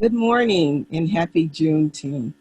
Good morning and happy Juneteenth.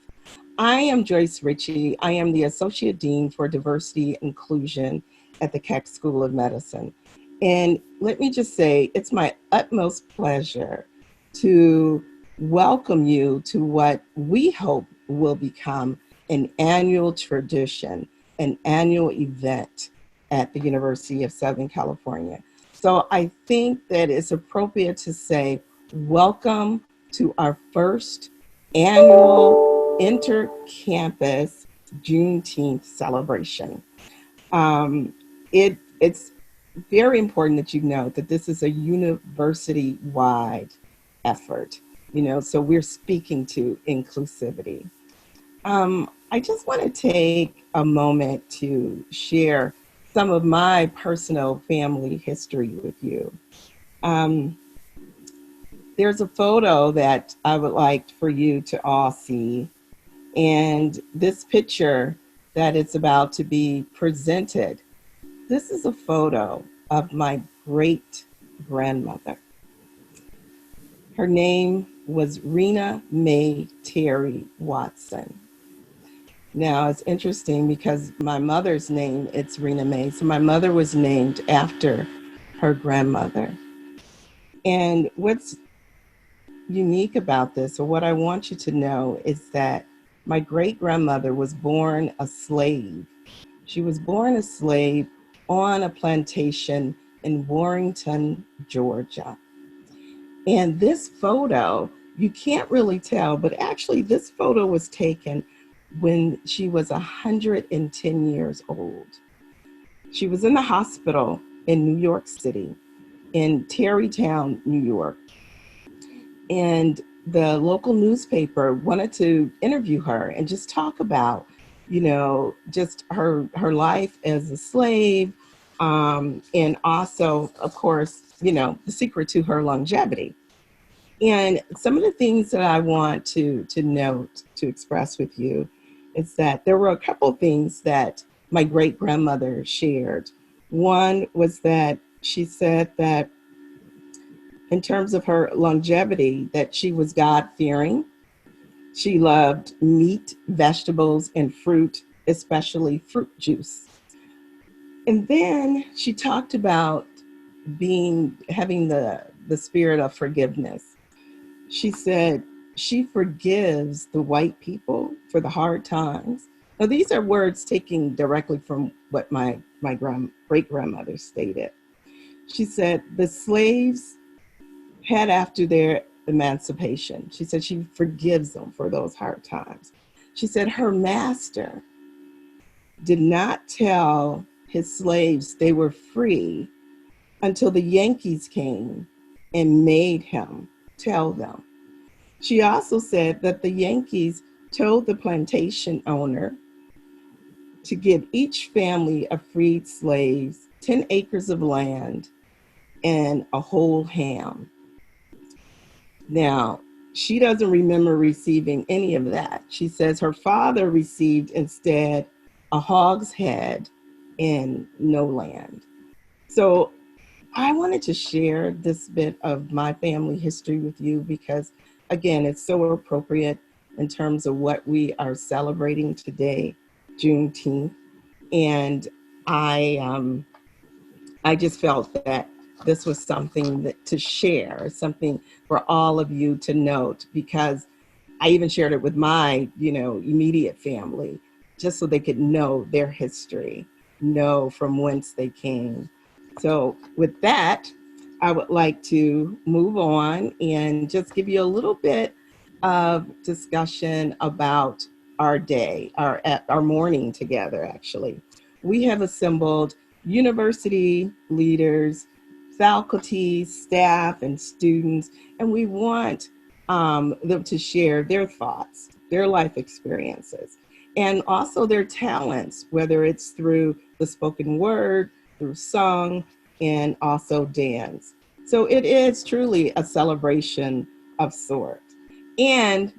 I am Joyce Ritchie. I am the Associate Dean for Diversity Inclusion at the Keck School of Medicine. And let me just say, it's my utmost pleasure to welcome you to what we hope will become an annual tradition, an annual event at the University of Southern California. So I think that it's appropriate to say, welcome to our first annual inter-campus Juneteenth celebration. Um, it's very important that you know that this is a university-wide effort, so we're speaking to inclusivity. I just want to take a moment to share some of my personal family history with you. Um, there's a photo that I would like for you to all see. And this picture that is about to be presented, this is a photo of my great grandmother. Her name was Rena Mae Terry Watson. Now it's interesting because my mother's name, it's Rena Mae. So my mother was named after her grandmother. And what's unique about this, or what I want you to know, is that my great grandmother was born a slave. She was born a slave on a plantation in Warrenton, Georgia. And this photo, you can't really tell, but actually, this photo was taken when she was 110 years old. She was in the hospital in New York City, in Tarrytown, New York. And the local newspaper wanted to interview her and just talk about, just her life as a slave, and also, of course, the secret to her longevity. And some of the things that I want to note, to express with you, is that there were a couple of things that my great grandmother shared. One was that she said that in terms of her longevity, that she was God-fearing. She loved meat, vegetables, and fruit, especially fruit juice. And then she talked about having the spirit of forgiveness. She said she forgives the white people for the hard times. Now, these are words taken directly from what my great grandmother stated. She said the slaves had after their emancipation. She said she forgives them for those hard times. She said her master did not tell his slaves they were free until the Yankees came and made him tell them. She also said that the Yankees told the plantation owner to give each family of freed slaves 10 acres of land and a whole ham. Now, she doesn't remember receiving any of that. She says her father received instead a hog's head and no land. So I wanted to share this bit of my family history with you because, again, it's so appropriate in terms of what we are celebrating today, Juneteenth. And I, um, I just felt that this was something to share, something for all of you to note, because I even shared it with my, immediate family, just so they could know their history, know from whence they came. So with that, I would like to move on and just give you a little bit of discussion about our day, our morning together, actually. We have assembled university leaders, faculty, staff, and students, and we want them to share their thoughts, their life experiences, and also their talents, whether it's through the spoken word, through song, and also dance. So it is truly a celebration of sorts. And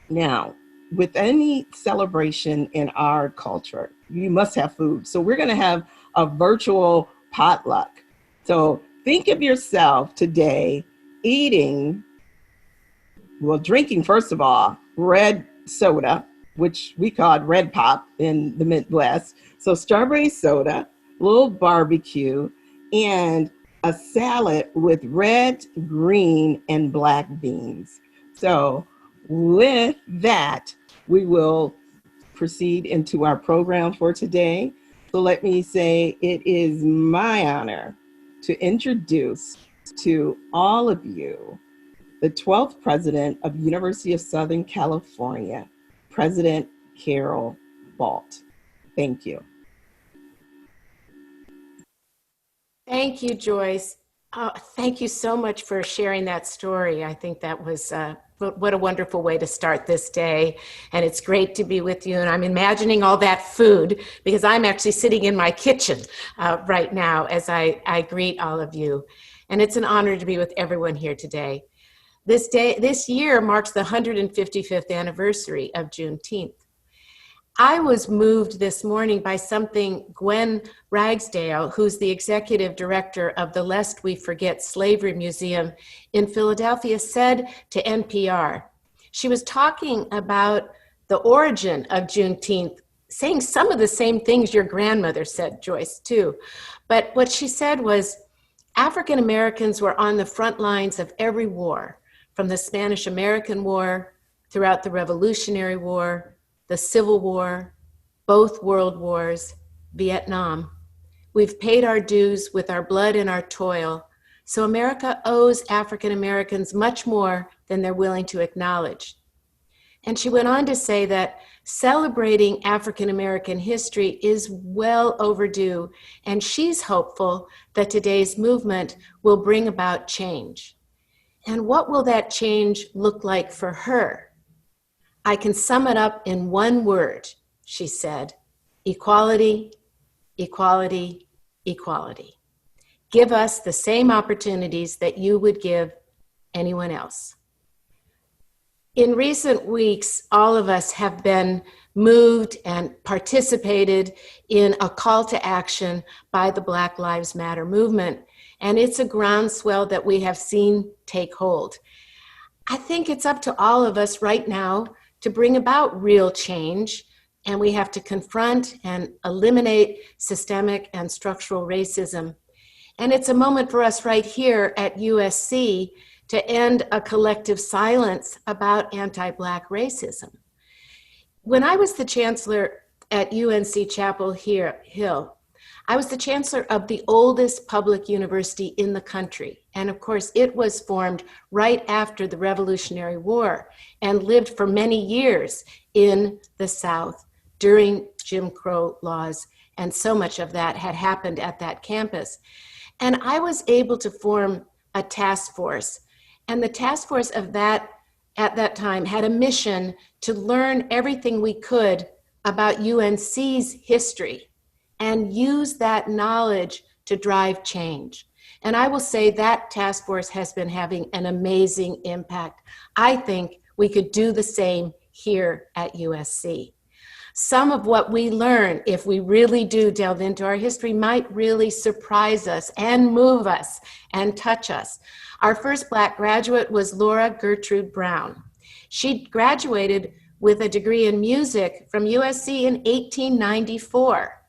now, with any celebration in our culture, you must have food. So we're going to have a virtual potluck. So think of yourself today eating well, drinking, first of all, red soda, which we called red pop in the Midwest. So strawberry soda, a little barbecue, and a salad with red, green, and black beans. So with that, we will proceed into our program for today. So let me say it is my honor to introduce to all of you the 12th president of University of Southern California, President Carol Balt. Thank you. Thank you, Joyce. Thank you so much for sharing that story. I think that was what a wonderful way to start this day. And it's great to be with you. And I'm imagining all that food because I'm actually sitting in my kitchen right now as I greet all of you. And it's an honor to be with everyone here today. This year marks the 155th anniversary of Juneteenth. I was moved this morning by something Gwen Ragsdale, who's the executive director of the Lest We Forget Slavery Museum in Philadelphia, said to NPR. She was talking about the origin of Juneteenth, saying some of the same things your grandmother said, Joyce, too. But what she said was, African Americans were on the front lines of every war, from the Spanish-American War, throughout the Revolutionary War, the Civil War, both world wars, Vietnam. We've paid our dues with our blood and our toil, so America owes African Americans much more than they're willing to acknowledge. And she went on to say that celebrating African American history is well overdue, and she's hopeful that today's movement will bring about change. And what will that change look like for her? I can sum it up in one word, she said: equality, equality, equality. Give us the same opportunities that you would give anyone else. In recent weeks, all of us have been moved and participated in a call to action by the Black Lives Matter movement, and it's a groundswell that we have seen take hold. I think it's up to all of us right now to bring about real change, and we have to confront and eliminate systemic and structural racism. And it's a moment for us right here at USC to end a collective silence about anti-Black racism. When I was the chancellor at UNC Chapel Hill, I was the chancellor of the oldest public university in the country. And of course, it was formed right after the Revolutionary War and lived for many years in the South during Jim Crow laws. And so much of that had happened at that campus. And I was able to form a task force. And the task force of that at that time had a mission to learn everything we could about UNC's history and use that knowledge to drive change. And I will say that task force has been having an amazing impact. I think we could do the same here at USC. Some of what we learn, if we really do delve into our history, might really surprise us and move us and touch us. Our first Black graduate was Laura Gertrude Brown. She graduated with a degree in music from USC in 1894.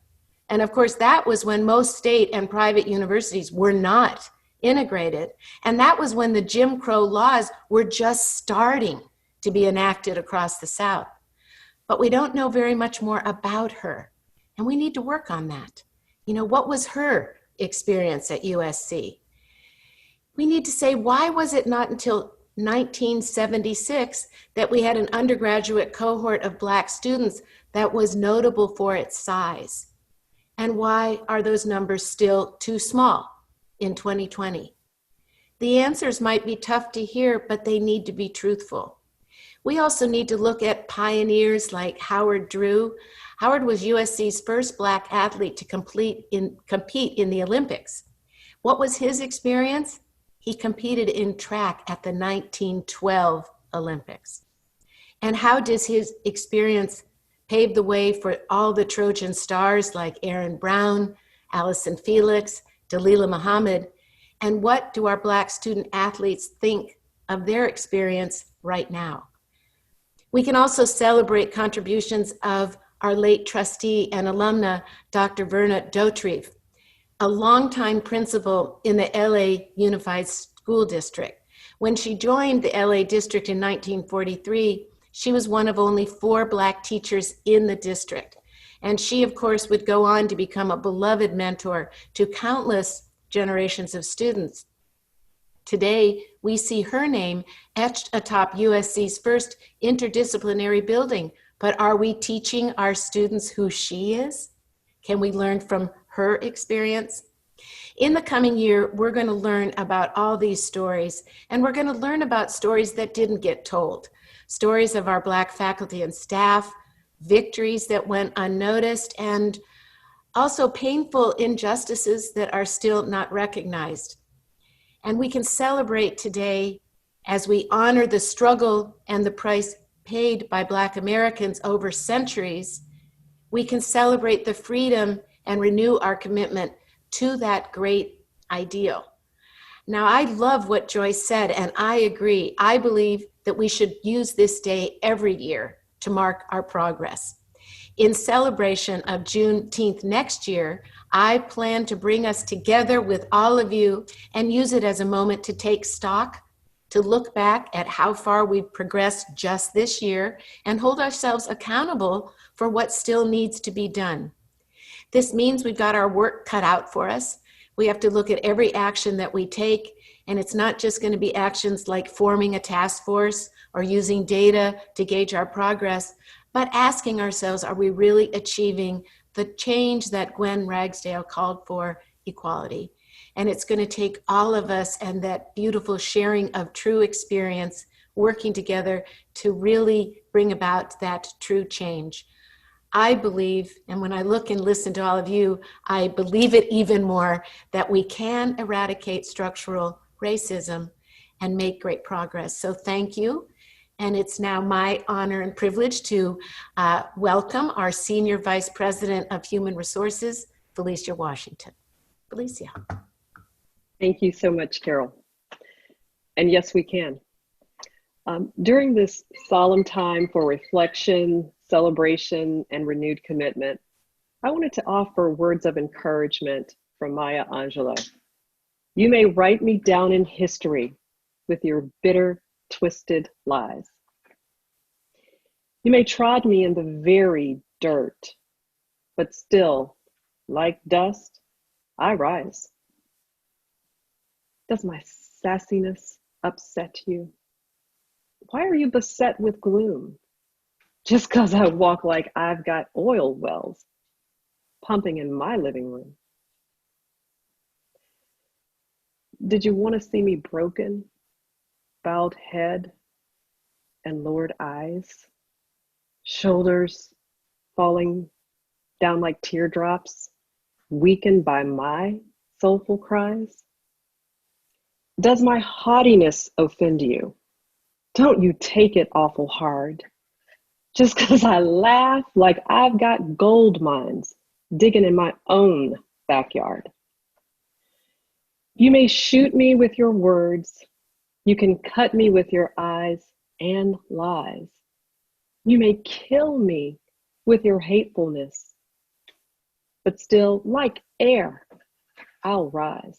And of course, that was when most state and private universities were not integrated. And that was when the Jim Crow laws were just starting to be enacted across the South. But we don't know very much more about her. And we need to work on that. You know, what was her experience at USC? We need to say, why was it not until 1976 that we had an undergraduate cohort of Black students that was notable for its size? And why are those numbers still too small in 2020? The answers might be tough to hear, but they need to be truthful. We also need to look at pioneers like Howard Drew. Howard was USC's first Black athlete to compete in the Olympics. What was his experience? He competed in track at the 1912 Olympics. And how does his experience pave the way for all the Trojan stars like Aaron Brown, Allison Felix, Dalilah Muhammad? And what do our Black student athletes think of their experience right now. We can also celebrate contributions of our late trustee and alumna, Dr. Verna Dotrieve, a longtime principal in the LA Unified School District. When she joined the LA district in 1943, she was one of only 4 Black teachers in the district. And she, of course, would go on to become a beloved mentor to countless generations of students. Today, we see her name etched atop USC's first interdisciplinary building. But are we teaching our students who she is? Can we learn from her experience? In the coming year, we're going to learn about all these stories, and we're going to learn about stories that didn't get told. Stories of our Black faculty and staff, victories that went unnoticed, and also painful injustices that are still not recognized. And we can celebrate today as we honor the struggle and the price paid by Black Americans over centuries. We can celebrate the freedom and renew our commitment to that great ideal. Now, I love what Joyce said, and I agree. I believe that we should use this day every year to mark our progress. In celebration of Juneteenth next year, I plan to bring us together with all of you and use it as a moment to take stock, to look back at how far we've progressed just this year and hold ourselves accountable for what still needs to be done. This means we've got our work cut out for us. We have to look at every action that we take, and it's not just going to be actions like forming a task force or using data to gauge our progress, but asking ourselves, are we really achieving the change that Gwen Ragsdale called for, equality? And it's going to take all of us and that beautiful sharing of true experience working together to really bring about that true change. I believe, and when I look and listen to all of you, I believe it even more, that we can eradicate structural racism and make great progress. So thank you. And it's now my honor and privilege to welcome our Senior Vice President of Human Resources, Felicia Washington. Felicia. Thank you so much, Carol. And yes, we can. During this solemn time for reflection, celebration, and renewed commitment, I wanted to offer words of encouragement from Maya Angelou. You may write me down in history with your bitter, twisted lies. You may trod me in the very dirt, but still, like dust, I rise. Does my sassiness upset you? Why are you beset with gloom? Just because I walk like I've got oil wells pumping in my living room. Did you want to see me broken, bowed head, and lowered eyes, shoulders falling down like teardrops, weakened by my soulful cries? Does my haughtiness offend you? Don't you take it awful hard. Just because I laugh like I've got gold mines digging in my own backyard. You may shoot me with your words. You can cut me with your eyes and lies. You may kill me with your hatefulness. But still, like air, I'll rise.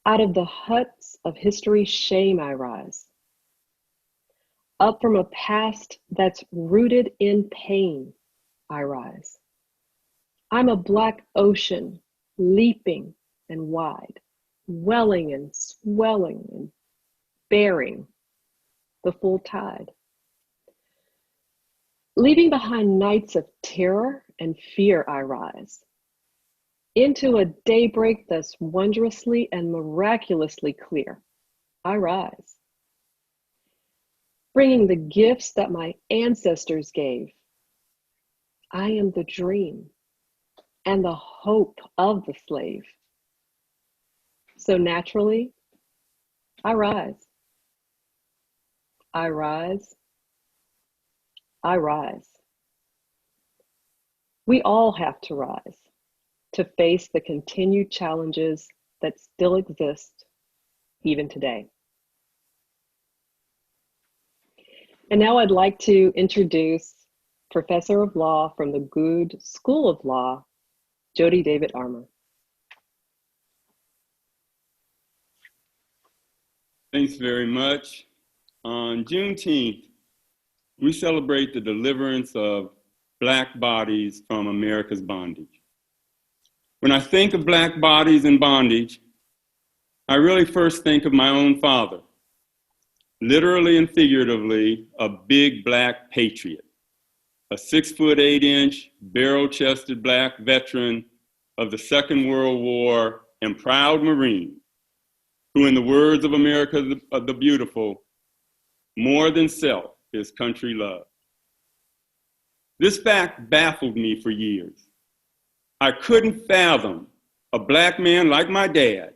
Out of the huts of history's shame I rise. Up from a past that's rooted in pain, I rise. I'm a black ocean, leaping and wide, welling and swelling and bearing the full tide. Leaving behind nights of terror and fear, I rise. Into a daybreak that's wondrously and miraculously clear, I rise. Bringing the gifts that my ancestors gave. I am the dream and the hope of the slave. So naturally, I rise. I rise. I rise. We all have to rise to face the continued challenges that still exist, even today. And now I'd like to introduce Professor of Law from the Goode School of Law, Jody David Armour. Thanks very much. On Juneteenth, we celebrate the deliverance of Black bodies from America's bondage. When I think of Black bodies in bondage, I really first think of my own father, literally and figuratively, a big Black patriot, a 6'8" barrel-chested Black veteran of the Second World War and proud Marine, who, in the words of America the Beautiful, more than self, his country loved. This fact baffled me for years. I couldn't fathom a Black man like my dad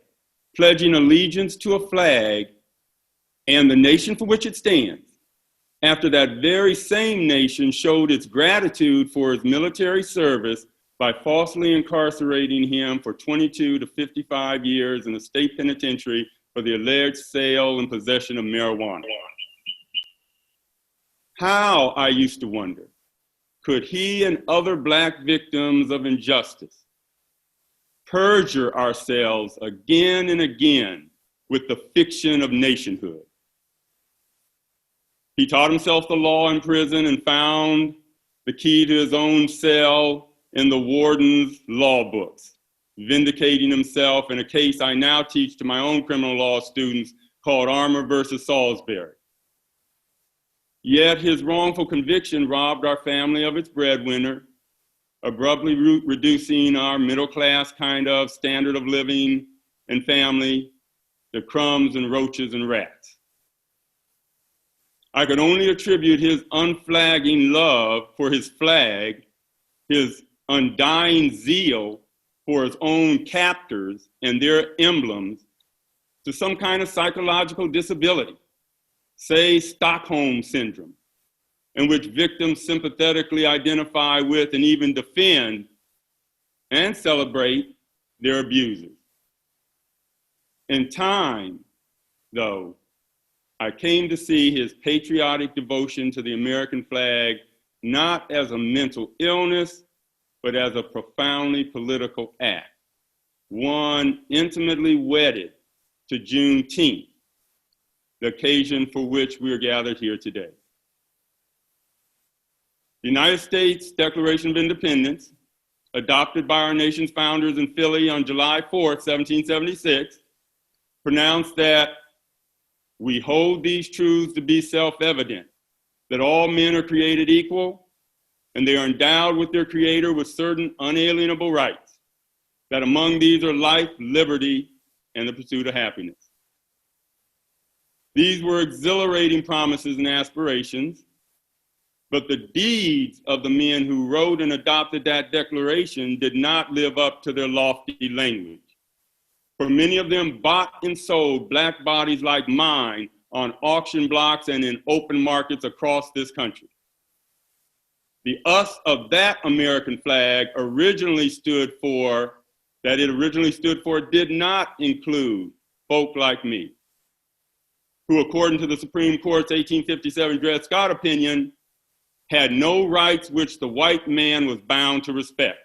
pledging allegiance to a flag and the nation for which it stands, after that very same nation showed its gratitude for his military service by falsely incarcerating him for 22 to 55 years in a state penitentiary for the alleged sale and possession of marijuana. How, I used to wonder, could he and other Black victims of injustice perjure ourselves again and again with the fiction of nationhood? He taught himself the law in prison and found the key to his own cell in the warden's law books, vindicating himself in a case I now teach to my own criminal law students called Armour versus Salisbury. Yet his wrongful conviction robbed our family of its breadwinner, abruptly reducing our middle-class kind of standard of living and family to crumbs and roaches and rats. I could only attribute his unflagging love for his flag, his undying zeal for his own captors and their emblems, to some kind of psychological disability, say Stockholm Syndrome, in which victims sympathetically identify with and even defend and celebrate their abusers. In time, though, I came to see his patriotic devotion to the American flag not as a mental illness, but as a profoundly political act, one intimately wedded to Juneteenth, the occasion for which we are gathered here today. The United States Declaration of Independence, adopted by our nation's founders in Philly on July 4th, 1776, pronounced that we hold these truths to be self-evident, that all men are created equal, and they are endowed with their Creator with certain unalienable rights, that among these are life, liberty, and the pursuit of happiness. These were exhilarating promises and aspirations, but the deeds of the men who wrote and adopted that declaration did not live up to their lofty language. For many of them bought and sold Black bodies like mine on auction blocks and in open markets across this country. The us of that American flag originally stood for did not include folk like me, who, according to the Supreme Court's 1857 Dred Scott opinion, had no rights which the white man was bound to respect.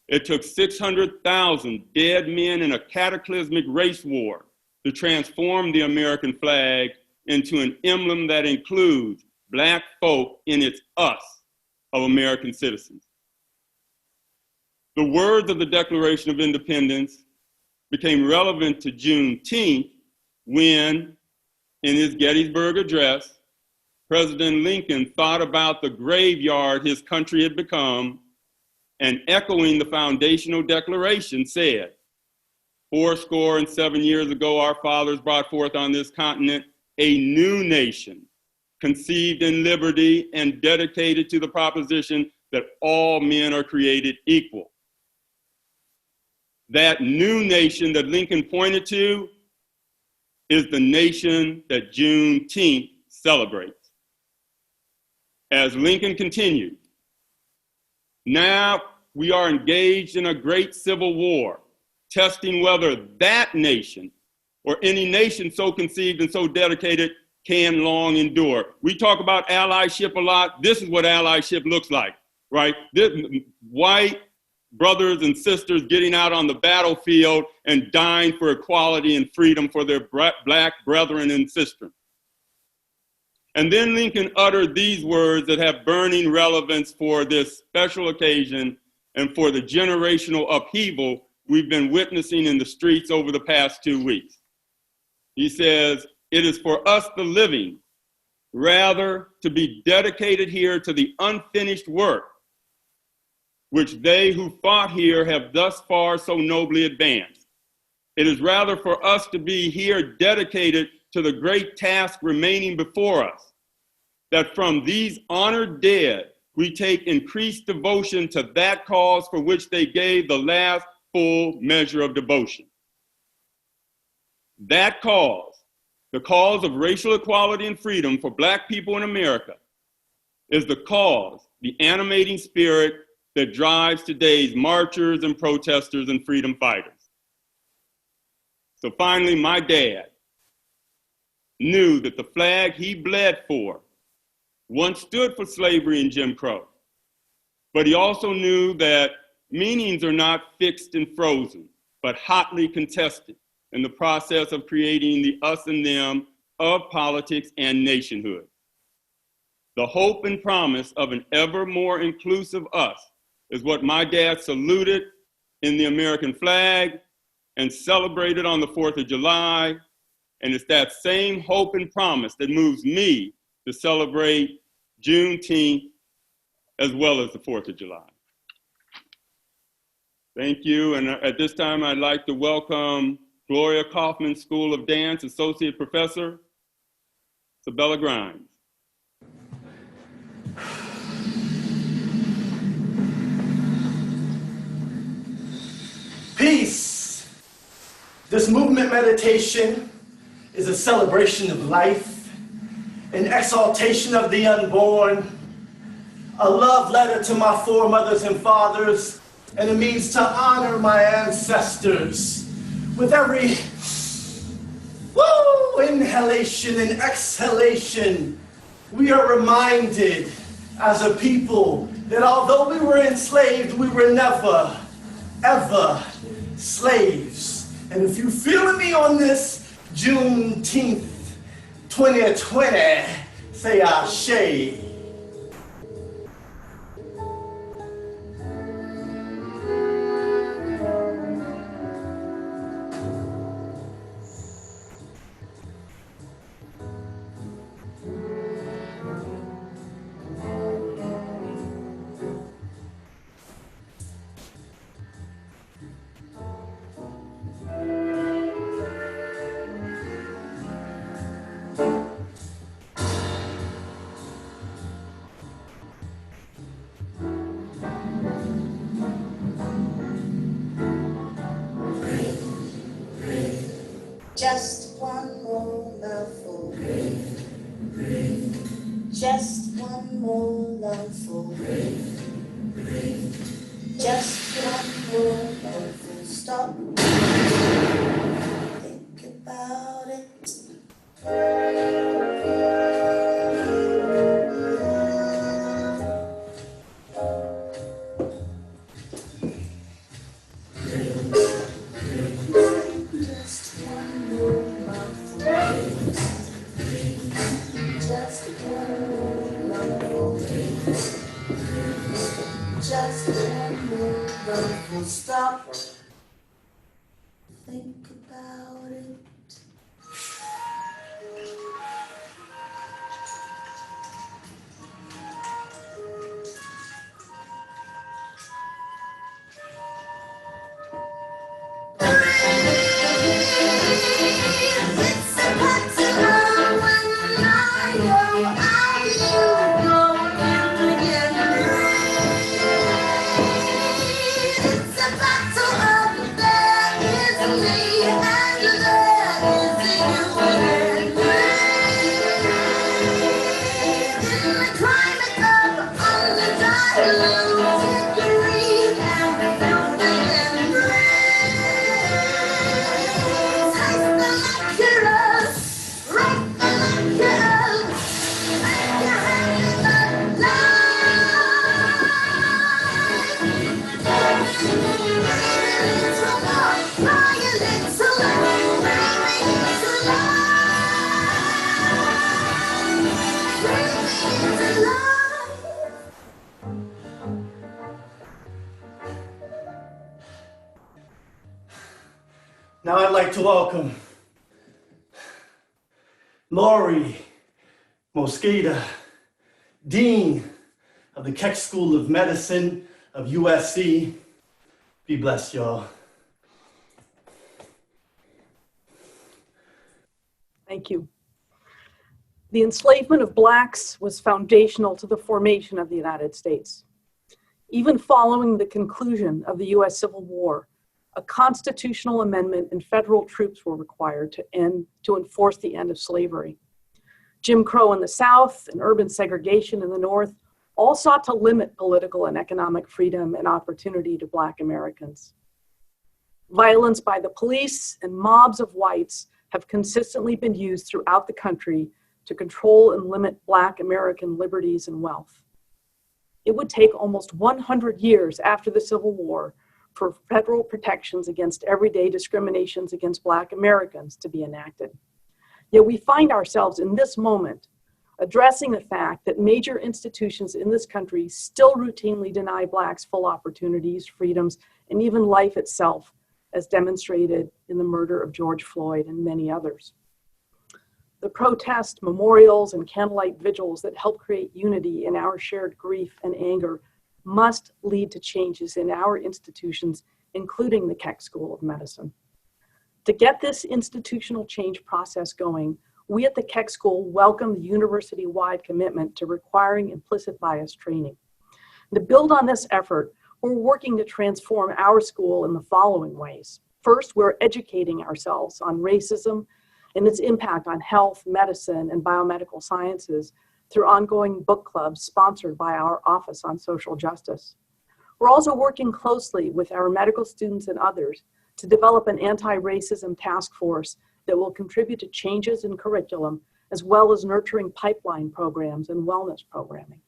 It took 600,000 dead men in a cataclysmic race war to transform the American flag into an emblem that includes Black folk in its us of American citizens. The words of the Declaration of Independence became relevant to Juneteenth when, in his Gettysburg Address, President Lincoln thought about the graveyard his country had become, and echoing the foundational declaration said, 87 years ago, our fathers brought forth on this continent a new nation, conceived in liberty and dedicated to the proposition that all men are created equal. That new nation that Lincoln pointed to is the nation that Juneteenth celebrates. As Lincoln continued, now we are engaged in a great civil war, testing whether that nation or any nation so conceived and so dedicated can long endure. We talk about allyship a lot. This is what allyship looks like, right? White brothers and sisters getting out on the battlefield and dying for equality and freedom for their black brethren and sisters. And then Lincoln uttered these words that have burning relevance for this special occasion and for the generational upheaval we've been witnessing in the streets over the past 2 weeks. He says, "It is for us the living, rather to be dedicated here to the unfinished work which they who fought here have thus far so nobly advanced. It is rather for us to be here dedicated to the great task remaining before us, that from these honored dead, we take increased devotion to that cause for which they gave the last full measure of devotion. That cause, the cause of racial equality and freedom for Black people in America, is the cause, the animating spirit that drives today's marchers and protesters and freedom fighters." So finally, my dad knew that the flag he bled for once stood for slavery and Jim Crow, but he also knew that meanings are not fixed and frozen, but hotly contested in the process of creating the us and them of politics and nationhood. The hope and promise of an ever more inclusive us is what my dad saluted in the American flag and celebrated on the 4th of July. And it's that same hope and promise that moves me to celebrate Juneteenth as well as the 4th of July. Thank you. And at this time, I'd like to welcome Gloria Kaufman School of Dance Associate Professor, Sabella Grimes. Peace. This movement meditation is a celebration of life, an exaltation of the unborn, a love letter to my foremothers and fathers, and a means to honor my ancestors. With every inhalation and exhalation, we are reminded as a people that although we were enslaved, we were never, ever slaves. And if you're feeling me on this Juneteenth 2020, say Ashe. Just one more mouthful. Just one more mouthful. Just one more mouthful. Stop. Think about it. Just one more mouthful. Stop. Think about it. It's about to like to welcome Lori Mosqueda, Dean of the Keck School of Medicine of USC. Be blessed, y'all. Thank you. The enslavement of Blacks was foundational to the formation of the United States. Even following the conclusion of the US Civil War, a constitutional amendment and federal troops were required to enforce the end of slavery. Jim Crow in the South and urban segregation in the North all sought to limit political and economic freedom and opportunity to Black Americans. Violence by the police and mobs of whites have consistently been used throughout the country to control and limit Black American liberties and wealth. It would take almost 100 years after the Civil War for federal protections against everyday discriminations against Black Americans to be enacted. Yet we find ourselves in this moment addressing the fact that major institutions in this country still routinely deny Blacks full opportunities, freedoms, and even life itself, as demonstrated in the murder of George Floyd and many others. The protest, memorials, and candlelight vigils that help create unity in our shared grief and anger must lead to changes in our institutions, including the Keck School of Medicine. To get this institutional change process going, we at the Keck School welcome the university-wide commitment to requiring implicit bias training. To build on this effort, we're working to transform our school in the following ways. First, we're educating ourselves on racism and its impact on health, medicine, and biomedical sciences through ongoing book clubs sponsored by our Office on Social Justice. We're also working closely with our medical students and others to develop an anti-racism task force that will contribute to changes in curriculum, as well as nurturing pipeline programs and wellness programming.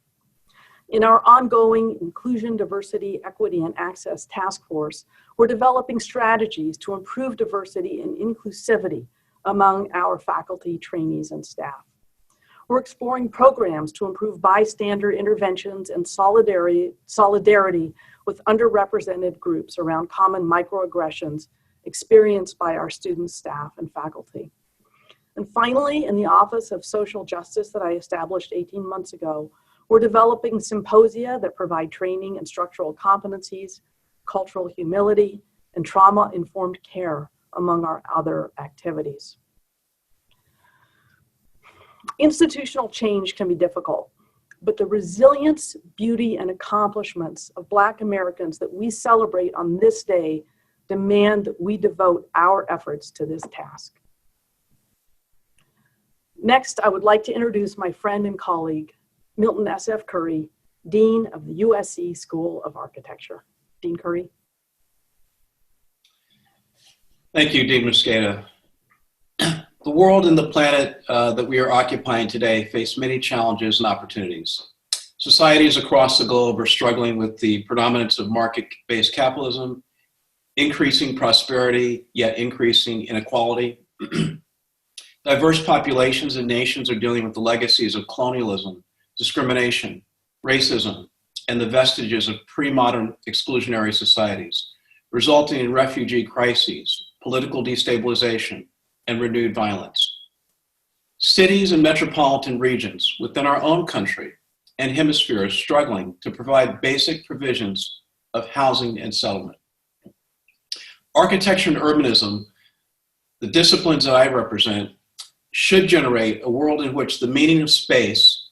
In our ongoing Inclusion, Diversity, Equity, and Access Task Force, we're developing strategies to improve diversity and inclusivity among our faculty, trainees, and staff. We're exploring programs to improve bystander interventions and solidarity with underrepresented groups around common microaggressions experienced by our students, staff, and faculty. And finally, in the Office of Social Justice that I established 18 months ago, we're developing symposia that provide training in structural competencies, cultural humility, and trauma-informed care, among our other activities. Institutional change can be difficult, but the resilience, beauty, and accomplishments of Black Americans that we celebrate on this day demand that we devote our efforts to this task. Next, I would like to introduce my friend and colleague, Milton S.F. Curry, Dean of the USC School of Architecture. Dean Curry. Thank you, Dean Mosqueda. The world and the planet that we are occupying today face many challenges and opportunities. Societies across the globe are struggling with the predominance of market-based capitalism, increasing prosperity, yet increasing inequality. Diverse populations and nations are dealing with the legacies of colonialism, discrimination, racism, and the vestiges of pre-modern exclusionary societies, resulting in refugee crises, political destabilization, and renewed violence. Cities and metropolitan regions within our own country and hemisphere are struggling to provide basic provisions of housing and settlement. Architecture and urbanism, the disciplines that I represent, should generate a world in which the meaning of space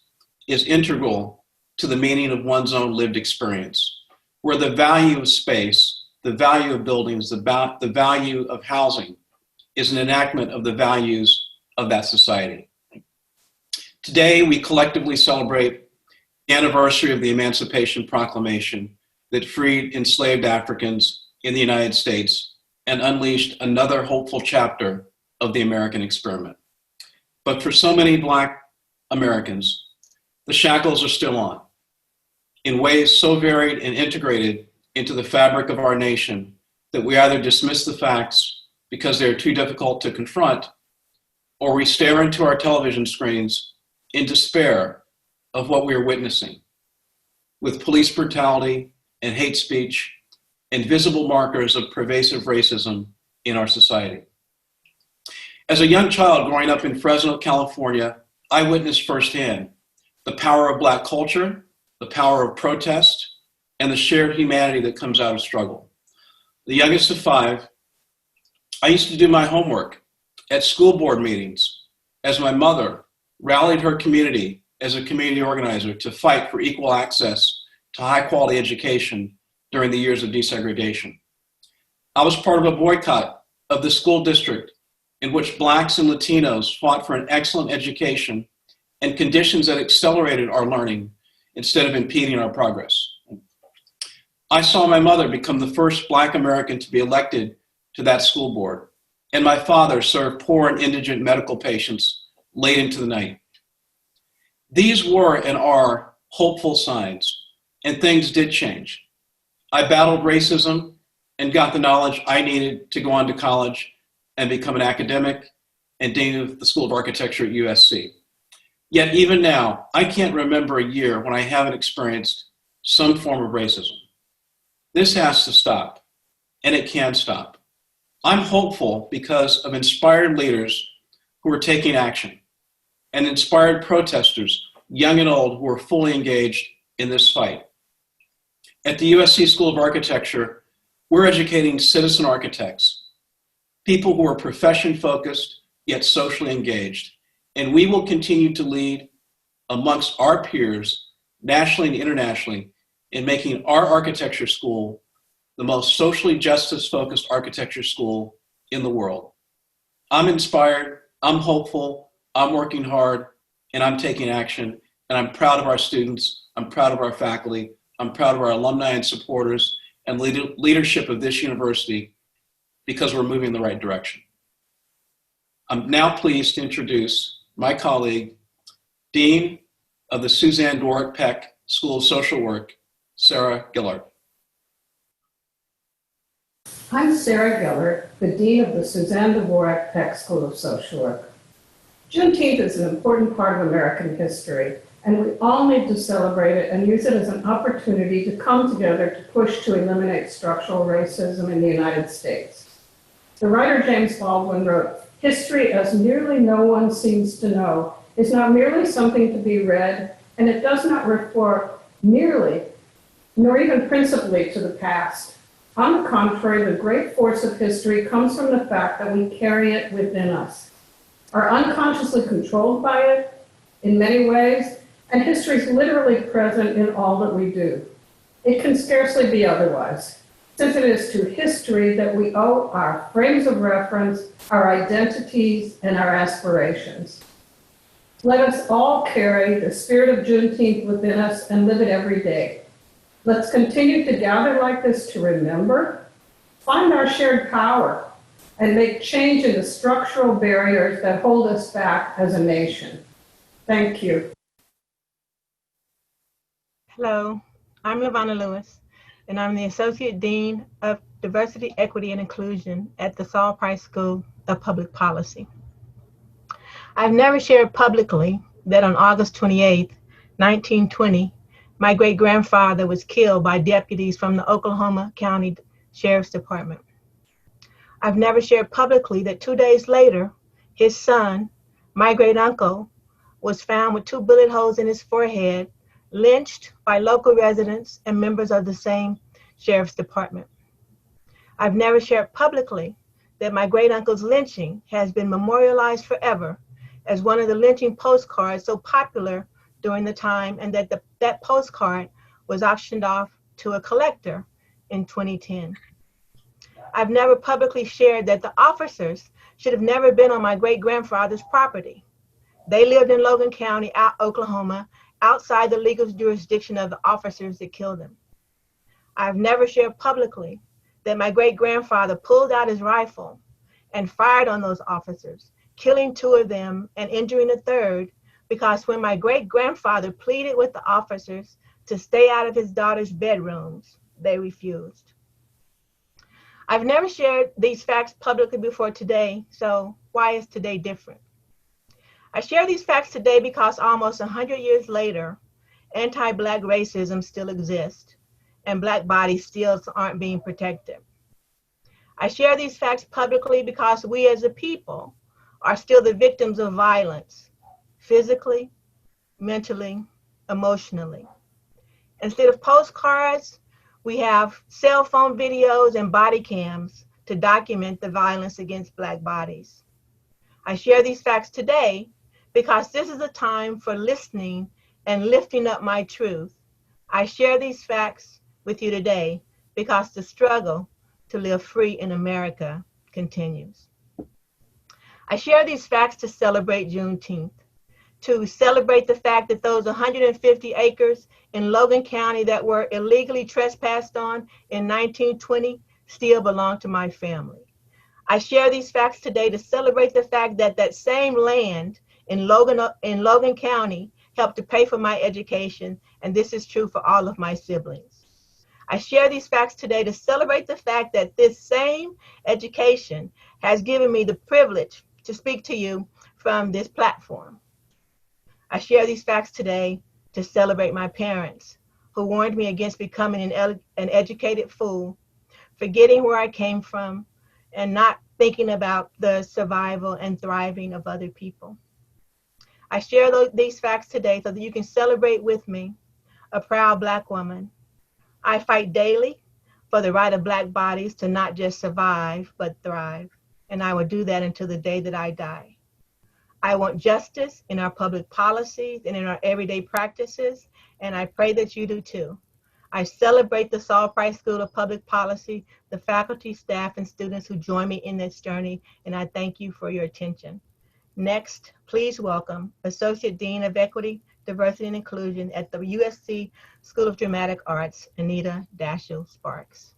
is integral to the meaning of one's own lived experience, where the value of space, the value of buildings, the value of housing is an enactment of the values of that society. Today, we collectively celebrate the anniversary of the Emancipation Proclamation that freed enslaved Africans in the United States and unleashed another hopeful chapter of the American experiment. But for so many Black Americans, the shackles are still on in ways so varied and integrated into the fabric of our nation that we either dismiss the facts because they're too difficult to confront, or we stare into our television screens in despair of what we are witnessing, with police brutality and hate speech and visible markers of pervasive racism in our society. As a young child growing up in Fresno, California, I witnessed firsthand the power of Black culture, the power of protest, and the shared humanity that comes out of struggle. The youngest of 5, I used to do my homework at school board meetings as my mother rallied her community as a community organizer to fight for equal access to high quality education during the years of desegregation. I was part of a boycott of the school district in which Blacks and Latinos fought for an excellent education and conditions that accelerated our learning instead of impeding our progress. I saw my mother become the first Black American to be elected to that school board, and my father served poor and indigent medical patients late into the night. These were and are hopeful signs, and things did change. I battled racism and got the knowledge I needed to go on to college and become an academic and dean of the School of Architecture at USC. Yet even now, I can't remember a year when I haven't experienced some form of racism. This has to stop, and it can stop. I'm hopeful because of inspired leaders who are taking action and inspired protesters, young and old, who are fully engaged in this fight. At the USC School of Architecture, we're educating citizen architects, people who are profession-focused yet socially engaged, and we will continue to lead amongst our peers, nationally and internationally, in making our architecture school the most socially justice-focused architecture school in the world. I'm inspired, I'm hopeful, I'm working hard, and I'm taking action, and I'm proud of our students, I'm proud of our faculty, I'm proud of our alumni and supporters, and leadership of this university, because we're moving in the right direction. I'm now pleased to introduce my colleague, Dean of the Suzanne Dworak Peck School of Social Work, Sarah Gillard. I'm Sarah Gillard, the Dean of the Suzanne Dvorak Peck School of Social Work. Juneteenth is an important part of American history, and we all need to celebrate it and use it as an opportunity to come together to push to eliminate structural racism in the United States. The writer James Baldwin wrote, "History, as nearly no one seems to know, is not merely something to be read, and it does not refer merely, nor even principally, to the past. On the contrary, the great force of history comes from the fact that we carry it within us, are unconsciously controlled by it in many ways, and history is literally present in all that we do. It can scarcely be otherwise, since it is to history that we owe our frames of reference, our identities, and our aspirations. Let us all carry the spirit of Juneteenth within us and live it every day. Let's continue to gather like this to remember, find our shared power, and make change in the structural barriers that hold us back as a nation." Thank you. Hello, I'm LaVonna Lewis, and I'm the Associate Dean of Diversity, Equity, and Inclusion at the Saul Price School of Public Policy. I've never shared publicly that on August 28, 1920, my great-grandfather was killed by deputies from the Oklahoma County Sheriff's Department. I've never shared publicly that 2 days later, his son, my great-uncle, was found with 2 bullet holes in his forehead, lynched by local residents and members of the same Sheriff's Department. I've never shared publicly that my great-uncle's lynching has been memorialized forever as one of the lynching postcards so popular during the time, and that that postcard was auctioned off to a collector in 2010. I've never publicly shared that the officers should have never been on my great-grandfather's property. They lived in Logan County, Oklahoma, outside the legal jurisdiction of the officers that killed them. I've never shared publicly that my great-grandfather pulled out his rifle and fired on those officers, killing 2 of them and injuring a 3rd, because when my great-grandfather pleaded with the officers to stay out of his daughter's bedrooms, they refused. I've never shared these facts publicly before today, so why is today different? I share these facts today because almost 100 years later, anti-Black racism still exists, and Black bodies still aren't being protected. I share these facts publicly because we as a people are still the victims of violence, physically, mentally, emotionally. Instead of postcards, we have cell phone videos and body cams to document the violence against Black bodies. I share these facts today because this is a time for listening and lifting up my truth. I share these facts with you today because the struggle to live free in America continues. I share these facts to celebrate Juneteenth, to celebrate the fact that those 150 acres in Logan County that were illegally trespassed on in 1920 still belong to my family. I share these facts today to celebrate the fact that that same land in Logan County helped to pay for my education, and this is true for all of my siblings. I share these facts today to celebrate the fact that this same education has given me the privilege to speak to you from this platform. I share these facts today to celebrate my parents who warned me against becoming an educated fool, forgetting where I came from, and not thinking about the survival and thriving of other people. I share these facts today so that you can celebrate with me, a proud Black woman. I fight daily for the right of Black bodies to not just survive, but thrive. And I will do that until the day that I die. I want justice in our public policies and in our everyday practices, and I pray that you do too. I celebrate the Saul Price School of Public Policy, the faculty, staff, and students who join me in this journey, and I thank you for your attention. Next, please welcome Associate Dean of Equity, Diversity, and Inclusion at the USC School of Dramatic Arts, Anita Dashiell Sparks.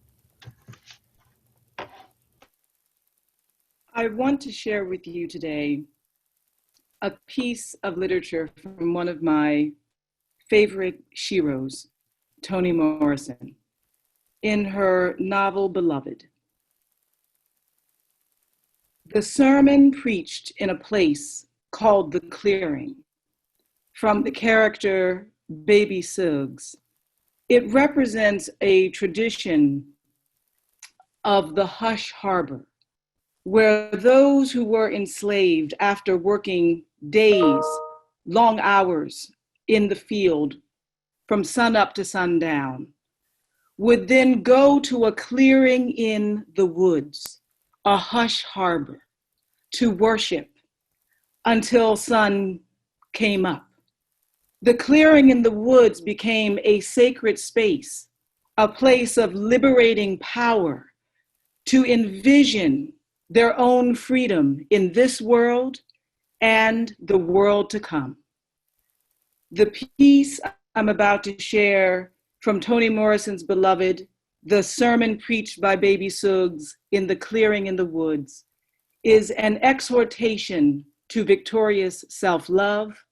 I want to share with you today a piece of literature from one of my favorite sheroes, Toni Morrison, in her novel Beloved. The sermon preached in a place called The Clearing, from the character Baby Suggs. It represents a tradition of the Hush Harbor, where those who were enslaved after working days, long hours in the field from sunup to sundown, would then go to a clearing in the woods, a hush harbor, to worship until sun came up. The clearing in the woods became a sacred space, a place of liberating power to envision their own freedom in this world and the world to come. The piece I'm about to share from Toni Morrison's Beloved, the sermon preached by Baby Suggs in the clearing in the woods, is an exhortation to victorious self-love,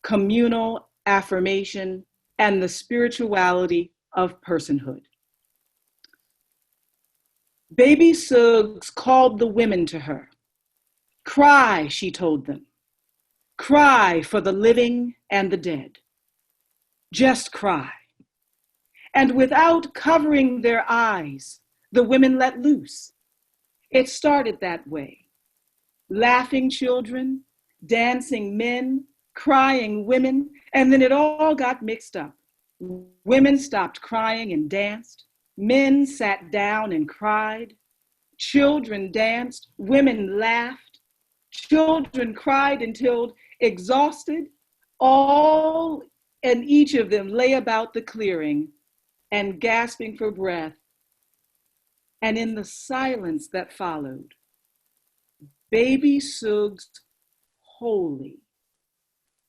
communal affirmation, and the spirituality of personhood. Baby Suggs called the women to her. Cry, she told them. Cry for the living and the dead. Just cry. And without covering their eyes, the women let loose. It started that way. Laughing children, dancing men, crying women, and then it all got mixed up. Women stopped crying and danced. Men sat down and cried. Children danced. Women laughed. Children cried until exhausted. All and each of them lay about the clearing and gasping for breath. And in the silence that followed, Baby Suggs, holy,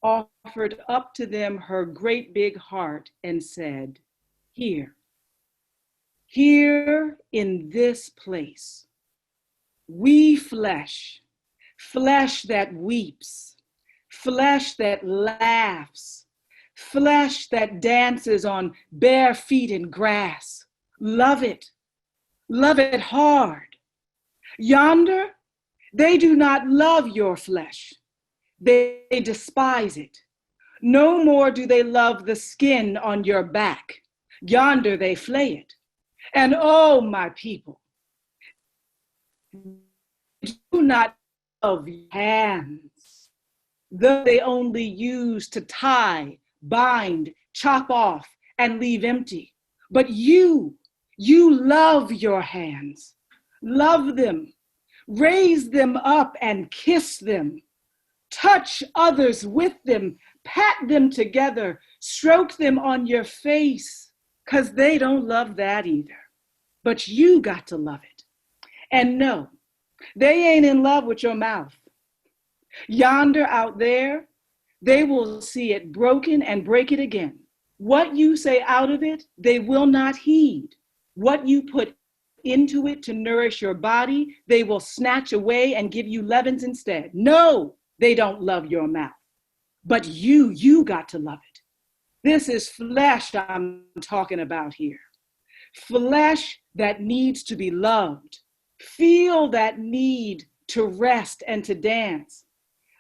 offered up to them her great big heart and said, here in this place, we flesh that weeps, flesh that laughs, flesh that dances on bare feet in grass. Love it hard. Yonder, they do not love your flesh. They despise it. No more do they love the skin on your back. Yonder they flay it. And oh, my people, do not love your hands, though they only use to tie, bind, chop off, and leave empty. But you love your hands. Love them. Raise them up and kiss them. Touch others with them. Pat them together. Stroke them on your face, 'cause they don't love that either. But you got to love it. And no, they ain't in love with your mouth. Yonder out there, they will see it broken and break it again. What you say out of it, they will not heed. What you put into it to nourish your body, they will snatch away and give you leavens instead. No, they don't love your mouth. But you got to love it. This is flesh I'm talking about here. Flesh that needs to be loved. Feel that need to rest and to dance.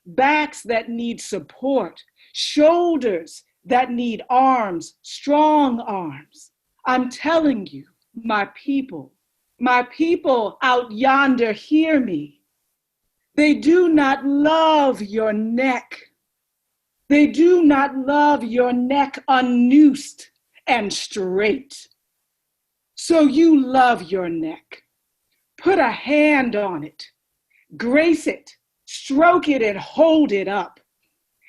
Backs that need support. Shoulders that need arms, strong arms. I'm telling you, my people out yonder, hear me. They do not love your neck. They do not love your neck unnoosed and straight. So you love your neck. Put a hand on it, grace it, stroke it, and hold it up.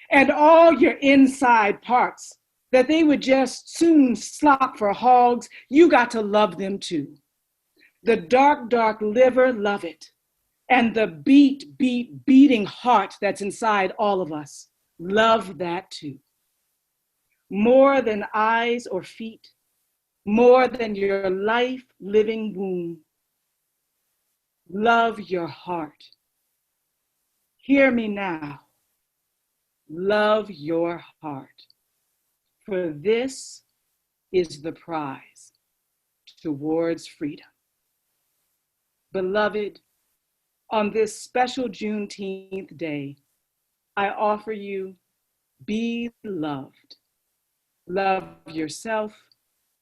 And all your inside parts that they would just soon slop for hogs, you got to love them too. The dark, dark liver, love it. And the beating heart that's inside all of us, love that too. More than eyes or feet, more than your life-living womb. Love your heart. Hear me now. Love your heart. For this is the prize towards freedom. Beloved, on this special Juneteenth day, I offer you, be loved. Love yourself,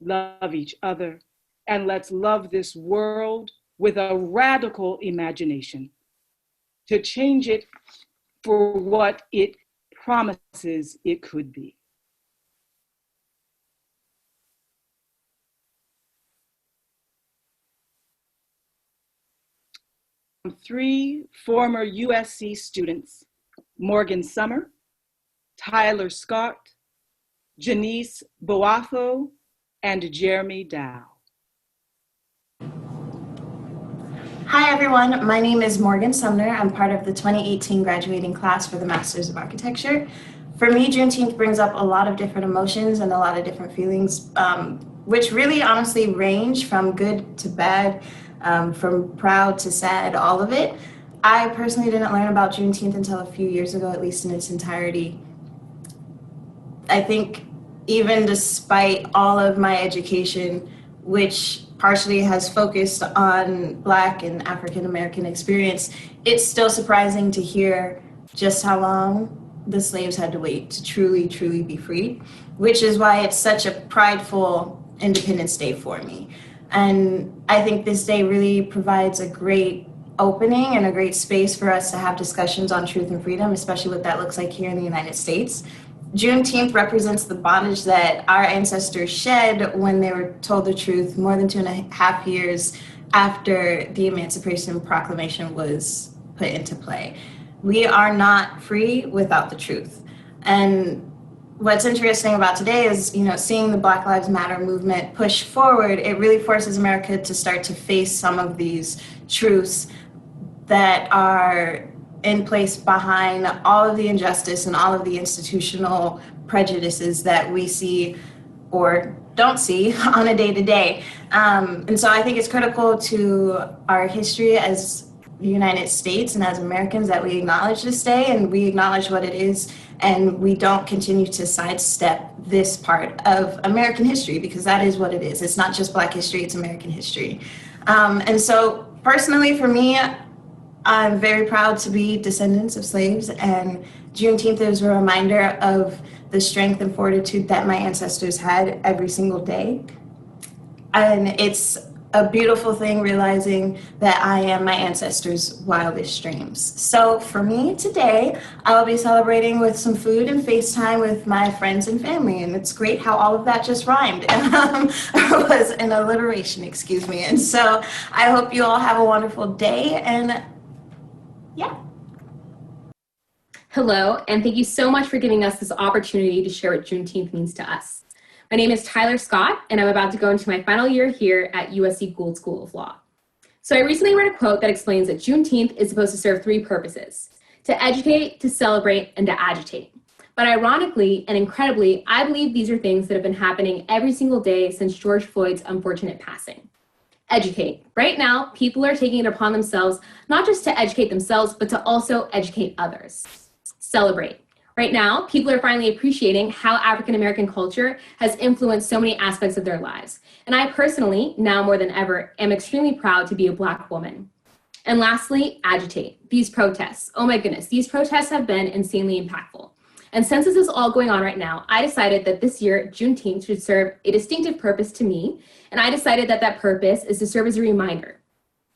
love each other, and let's love this world with a radical imagination to change it for what it promises it could be. Three former USC students, Morgan Summer, Tyler Scott, Janice Boafo, and Jeremy Dow. Hi everyone, my name is Morgan Sumner. I'm part of the 2018 graduating class for the Masters of Architecture. For me, Juneteenth brings up a lot of different emotions and a lot of different feelings, which really honestly range from good to bad, from proud to sad, all of it. I personally didn't learn about Juneteenth until a few years ago, at least in its entirety. I think even despite all of my education, which partially has focused on Black and African American experience, it's still surprising to hear just how long the slaves had to wait to truly, truly be freed, which is why it's such a prideful Independence Day for me. And I think this day really provides a great opening and a great space for us to have discussions on truth and freedom, especially what that looks like here in the United States. Juneteenth represents the bondage that our ancestors shed when they were told the truth more than 2.5 years after the Emancipation Proclamation was put into play. We are not free without the truth. And what's interesting about today is, seeing the Black Lives Matter movement push forward, it really forces America to start to face some of these truths that are in place behind all of the injustice and all of the institutional prejudices that we see or don't see on a day-to-day. And so I think it's critical to our history as the United States and as Americans that we acknowledge this day and we acknowledge what it is, and we don't continue to sidestep this part of American history, because that is what it is. It's not just Black history, it's American history. And so personally for me, I'm very proud to be descendants of slaves, and Juneteenth is a reminder of the strength and fortitude that my ancestors had every single day. And it's a beautiful thing realizing that I am my ancestors' wildest dreams. So for me today, I'll be celebrating with some food and FaceTime with my friends and family. And it's great how all of that just rhymed. Was an alliteration, excuse me. And so I hope you all have a wonderful day, and yeah. Hello, and thank you so much for giving us this opportunity to share what Juneteenth means to us. My name is Tyler Scott, and I'm about to go into my final year here at USC Gould School of Law. So I recently read a quote that explains that Juneteenth is supposed to serve three purposes: to educate, to celebrate, and to agitate. But ironically and incredibly, I believe these are things that have been happening every single day since George Floyd's unfortunate passing. Educate. Right now, people are taking it upon themselves not just to educate themselves, but to also educate others. Celebrate. Right now, people are finally appreciating how African American culture has influenced so many aspects of their lives. And I personally, now more than ever, am extremely proud to be a Black woman. And lastly, agitate. These protests. Oh my goodness, these protests have been insanely impactful. And since this is all going on right now, I decided that this year, Juneteenth should serve a distinctive purpose to me. And I decided that that purpose is to serve as a reminder.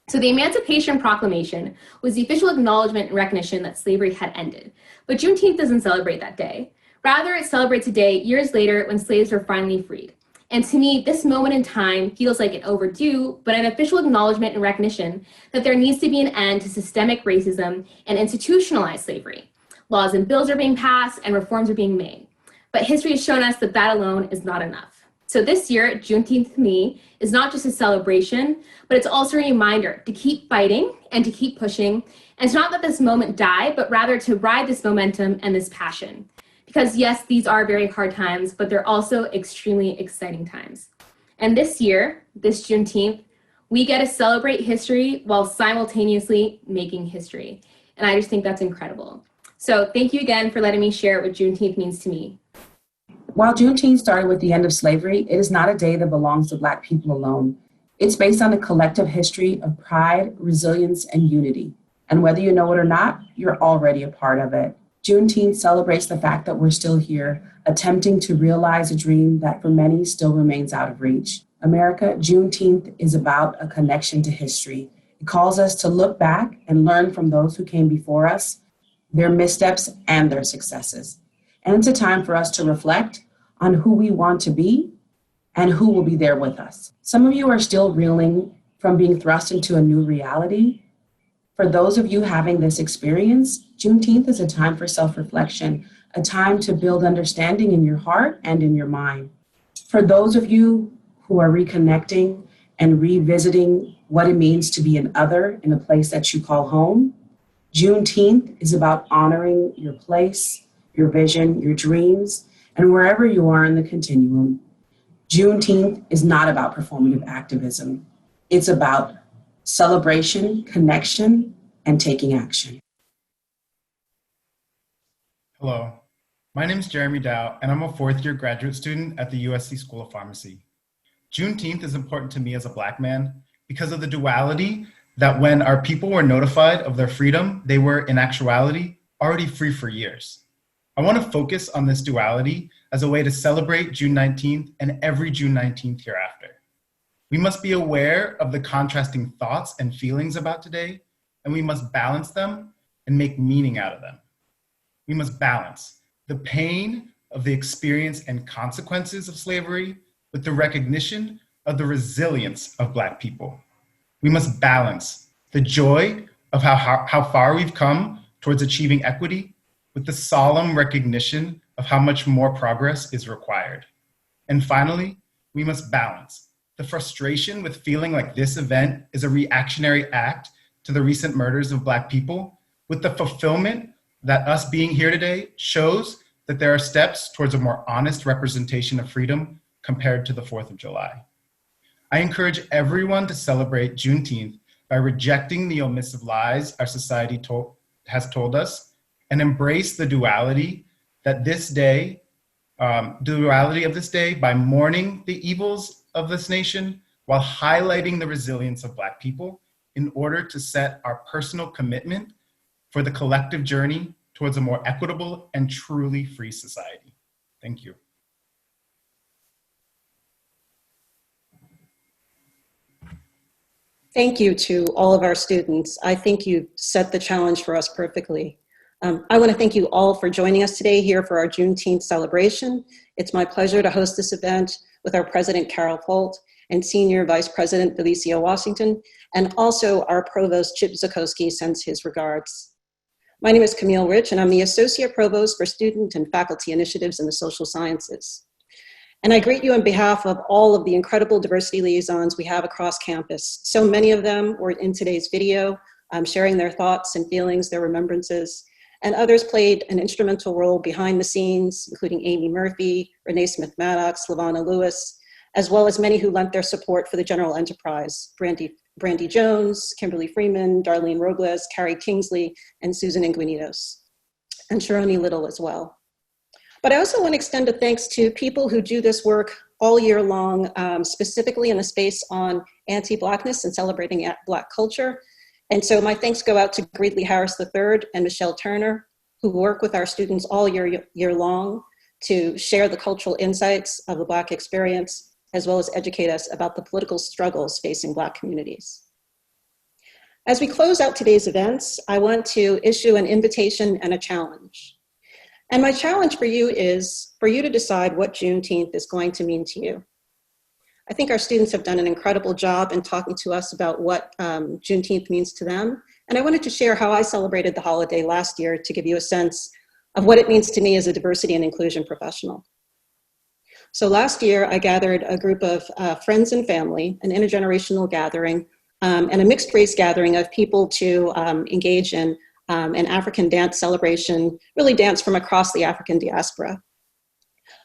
So the Emancipation Proclamation was the official acknowledgement and recognition that slavery had ended. But Juneteenth doesn't celebrate that day. Rather, it celebrates a day years later when slaves were finally freed. And to me, this moment in time feels like an overdue, but an official acknowledgement and recognition that there needs to be an end to systemic racism and institutionalized slavery. Laws and bills are being passed and reforms are being made. But history has shown us that that alone is not enough. So this year, Juneteenth to me is not just a celebration, but it's also a reminder to keep fighting and to keep pushing, and to not let this moment die, but rather to ride this momentum and this passion. Because yes, these are very hard times, but they're also extremely exciting times. And this year, this Juneteenth, we get to celebrate history while simultaneously making history. And I just think that's incredible. So thank you again for letting me share what Juneteenth means to me. While Juneteenth started with the end of slavery, it is not a day that belongs to Black people alone. It's based on a collective history of pride, resilience, and unity. And whether you know it or not, you're already a part of it. Juneteenth celebrates the fact that we're still here, attempting to realize a dream that for many still remains out of reach. America, Juneteenth is about a connection to history. It calls us to look back and learn from those who came before us, their missteps and their successes. And it's a time for us to reflect on who we want to be and who will be there with us. Some of you are still reeling from being thrust into a new reality. For those of you having this experience, Juneteenth is a time for self-reflection, a time to build understanding in your heart and in your mind. For those of you who are reconnecting and revisiting what it means to be an other in a place that you call home, Juneteenth is about honoring your place, your vision, your dreams, and wherever you are in the continuum. Juneteenth is not about performative activism. It's about celebration, connection, and taking action. Hello, my name is Jeremy Dow, and I'm a fourth-year graduate student at the USC School of Pharmacy. Juneteenth is important to me as a Black man because of the duality that when our people were notified of their freedom, they were, in actuality, already free for years. I want to focus on this duality as a way to celebrate June 19th and every June 19th hereafter. We must be aware of the contrasting thoughts and feelings about today, and we must balance them and make meaning out of them. We must balance the pain of the experience and consequences of slavery with the recognition of the resilience of Black people. We must balance the joy of how far we've come towards achieving equity with the solemn recognition of how much more progress is required. And finally, we must balance the frustration with feeling like this event is a reactionary act to the recent murders of Black people with the fulfillment that us being here today shows that there are steps towards a more honest representation of freedom compared to the 4th of July. I encourage everyone to celebrate Juneteenth by rejecting the omissive lies our society has told us and embrace the duality that this day, duality of this day by mourning the evils of this nation while highlighting the resilience of Black people in order to set our personal commitment for the collective journey towards a more equitable and truly free society. Thank you. Thank you to all of our students. I think you set the challenge for us perfectly. I want to thank you all for joining us today here for our Juneteenth celebration. It's my pleasure to host this event with our President Carol Folt and Senior Vice President Felicia Washington, and also our Provost Chip Zukoski sends his regards. My name is Camille Rich, and I'm the Associate Provost for Student and Faculty Initiatives in the Social Sciences. And I greet you on behalf of all of the incredible diversity liaisons we have across campus. So many of them were in today's video, sharing their thoughts and feelings, their remembrances, and others played an instrumental role behind the scenes, including Amy Murphy, Renee Smith-Maddox, LaVonna Lewis, as well as many who lent their support for the general enterprise, Brandy Jones, Kimberly Freeman, Darlene Robles, Carrie Kingsley, and Susan Inguinitos, and Sharoni Little as well. But I also want to extend a thanks to people who do this work all year long, specifically in the space on anti-Blackness and celebrating Black culture. And so my thanks go out to Greeley Harris III and Michelle Turner, who work with our students all year long to share the cultural insights of the Black experience, as well as educate us about the political struggles facing Black communities. As we close out today's events, I want to issue an invitation and a challenge. And my challenge for you is for you to decide what Juneteenth is going to mean to you. I think our students have done an incredible job in talking to us about what Juneteenth means to them. And I wanted to share how I celebrated the holiday last year to give you a sense of what it means to me as a diversity and inclusion professional. So last year, I gathered a group of friends and family, an intergenerational gathering, and a mixed race gathering of people to engage in an African dance celebration, really dance from across the African diaspora.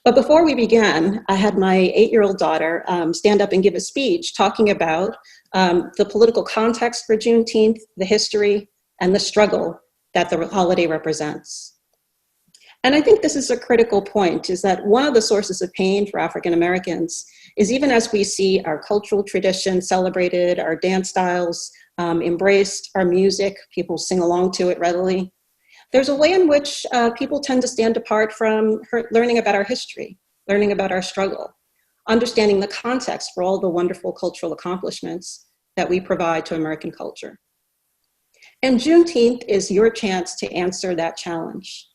But before we began, I had my 8-year-old daughter stand up and give a speech talking about the political context for Juneteenth, the history, and the struggle that the holiday represents. And I think this is a critical point, is that one of the sources of pain for African Americans is even as we see our cultural tradition celebrated, our dance styles embraced, our music, people sing along to it readily, there's a way in which people tend to stand apart from learning about our history, learning about our struggle, understanding the context for all the wonderful cultural accomplishments that we provide to American culture. And Juneteenth is your chance to answer that challenge,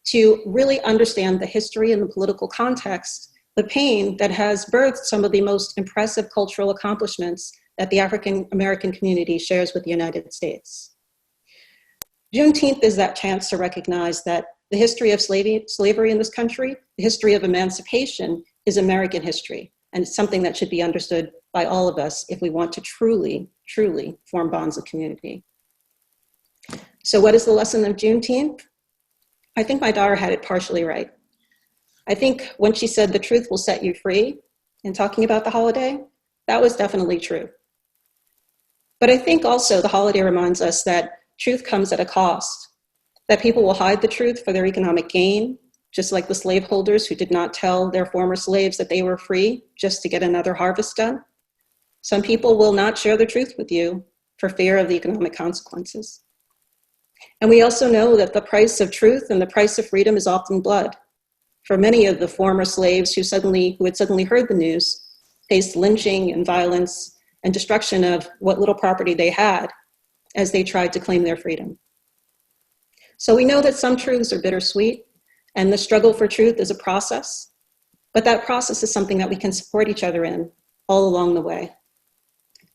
to really understand the history and the political context, the pain that has birthed some of the most impressive cultural accomplishments that the African American community shares with the United States. Juneteenth is that chance to recognize that the history of slavery in this country, the history of emancipation, is American history, and it's something that should be understood by all of us if we want to truly, truly form bonds of community. So what is the lesson of Juneteenth? I think my daughter had it partially right. I think when she said the truth will set you free in talking about the holiday, that was definitely true. But I think also the holiday reminds us that truth comes at a cost, that people will hide the truth for their economic gain, just like the slaveholders who did not tell their former slaves that they were free just to get another harvest done. Some people will not share the truth with you for fear of the economic consequences. And we also know that the price of truth and the price of freedom is often blood. For many of the former slaves who had suddenly heard the news, faced lynching and violence and destruction of what little property they had as they tried to claim their freedom. So we know that some truths are bittersweet, and the struggle for truth is a process, but that process is something that we can support each other in all along the way.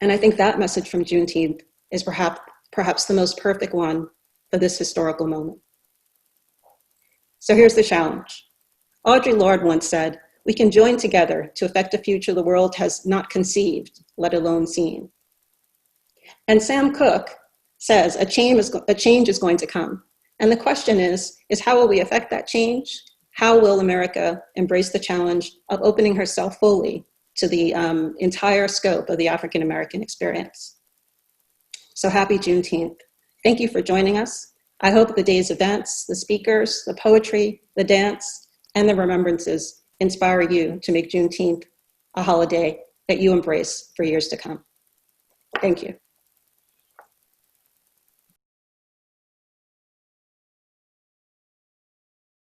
And I think that message from Juneteenth is perhaps the most perfect one for this historical moment. So here's the challenge. Audre Lorde once said, "We can join together to affect a future the world has not conceived, let alone seen." And Sam Cooke says a change is going to come. And the question is how will we affect that change? How will America embrace the challenge of opening herself fully to the entire scope of the African American experience? So happy Juneteenth. Thank you for joining us. I hope the day's events, the speakers, the poetry, the dance, and the remembrances inspire you to make Juneteenth a holiday that you embrace for years to come. Thank you.